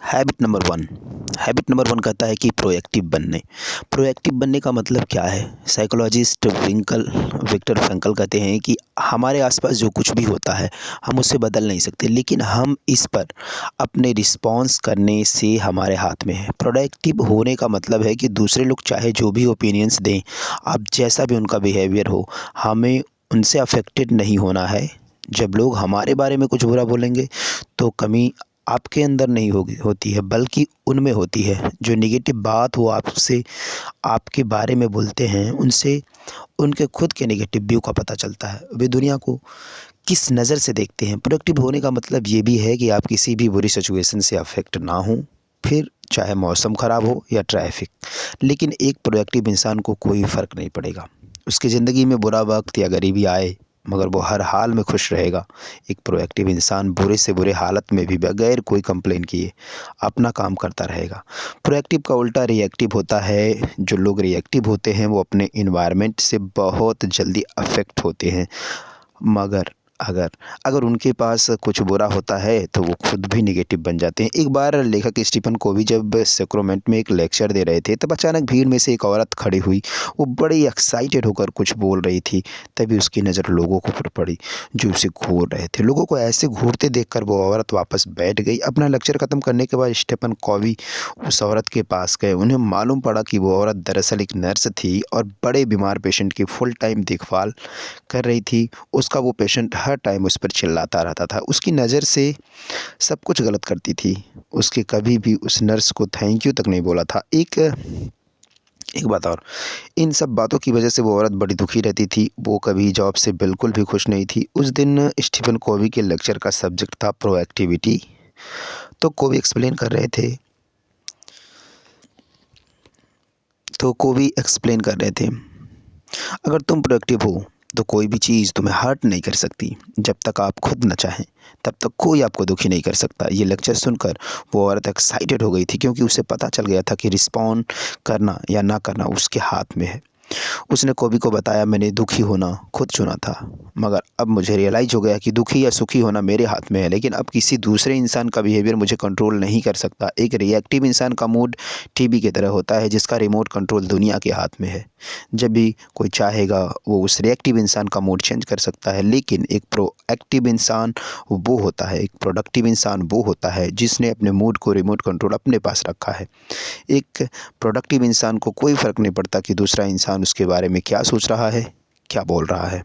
Habit number 1 कहता है कि प्रोएक्टिव बनने का मतलब क्या है। साइकोलॉजिस्ट विक्टर फ्रैंकल कहते हैं कि हमारे आसपास जो कुछ भी होता है हम उसे बदल नहीं सकते, लेकिन हम इस पर अपने रिस्पॉन्स करने से हमारे हाथ में है। प्रोडक्टिव होने का मतलब है कि दूसरे लोग चाहे जो भी ओपिनियंस दें, आप जैसा भी उनका बिहेवियर हो, हमें उनसे अफेक्टेड नहीं होना है। जब लोग हमारे बारे में कुछ बुरा बोलेंगे तो कमी आपके अंदर नहीं होती है, बल्कि उनमें होती है। जो नेगेटिव बात वो आपसे आपके बारे में बोलते हैं, उनसे उनके खुद के नेगेटिव व्यू का पता चलता है। वे दुनिया को किस नज़र से देखते हैं। प्रोडक्टिव होने का मतलब ये भी है कि आप किसी भी बुरी सिचुएशन से अफेक्ट ना हो, फिर चाहे मौसम ख़राब हो या ट्रैफिक। लेकिन एक प्रोडक्टिव इंसान को कोई फ़र्क नहीं पड़ेगा, उसकी ज़िंदगी में बुरा वक्त या गरीबी आए, मगर वो हर हाल में खुश रहेगा। एक प्रोएक्टिव इंसान बुरे से बुरे हालत में भी बगैर कोई कंप्लेन किए अपना काम करता रहेगा। प्रोएक्टिव का उल्टा रिएक्टिव होता है। जो लोग रिएक्टिव होते हैं वो अपने इन्वायरमेंट से बहुत जल्दी अफेक्ट होते हैं, मगर अगर अगर उनके पास कुछ बुरा होता है तो वो खुद भी नेगेटिव बन जाते हैं। एक बार लेखक स्टीफन कोवी जब सेक्रोमेंट में एक लेक्चर दे रहे थे, तब अचानक भीड़ में से एक औरत खड़ी हुई। वो बड़ी एक्साइटेड होकर कुछ बोल रही थी। तभी उसकी नज़र लोगों को पर पड़ी जो उसे घूर रहे थे। लोगों को ऐसे घूरते देखकर वो औरत वापस बैठ गई। अपना लेक्चर ख़त्म करने के बाद स्टीफन कोवी उस औरत के पास गए। उन्हें मालूम पड़ा कि वो औरत दरअसल एक नर्स थी और बड़े बीमार पेशेंट की फुल टाइम देखभाल कर रही थी। उसका वो पेशेंट हर टाइम उस पर चिल्लाता रहता था, उसकी नज़र से सब कुछ गलत करती थी। उसके कभी भी उस नर्स को थैंक यू तक नहीं बोला था। एक एक बात और, इन सब बातों की वजह से वो औरत बड़ी दुखी रहती थी। वो कभी जॉब से बिल्कुल भी खुश नहीं थी। उस दिन स्टीफन कोवी के लेक्चर का सब्जेक्ट था प्रोएक्टिविटी। तो कोवी एक्सप्लेन कर रहे थे तो कोवी एक्सप्लेन कर रहे थे अगर तुम प्रोडक्टिव हो तो कोई भी चीज़ तुम्हें हर्ट नहीं कर सकती। जब तक आप खुद न चाहें, तब तक कोई आपको दुखी नहीं कर सकता। ये लेक्चर सुनकर वो औरत एक्साइटेड हो गई थी, क्योंकि उसे पता चल गया था कि रिस्पॉन्ड करना या ना करना उसके हाथ में है। उसने कोबी को बताया, मैंने दुखी होना खुद चुना था, मगर अब मुझे रियलाइज़ हो गया कि दुखी या सुखी होना मेरे हाथ में है। लेकिन अब किसी दूसरे इंसान का बिहेवियर मुझे कंट्रोल नहीं कर सकता। एक रिएक्टिव इंसान का मूड टीवी की तरह होता है, जिसका रिमोट कंट्रोल दुनिया के हाथ में है। जब भी कोई चाहेगा वो उस रिएक्टिव इंसान का मूड चेंज कर सकता है। लेकिन एक प्रोएक्टिव इंसान वो होता है, एक प्रोडक्टिव इंसान वो होता है जिसने अपने मूड को रिमोट कंट्रोल अपने पास रखा है। एक प्रोडक्टिव इंसान को कोई फ़र्क नहीं पड़ता कि दूसरा इंसान उसके बारे में क्या सोच रहा है, क्या बोल रहा है।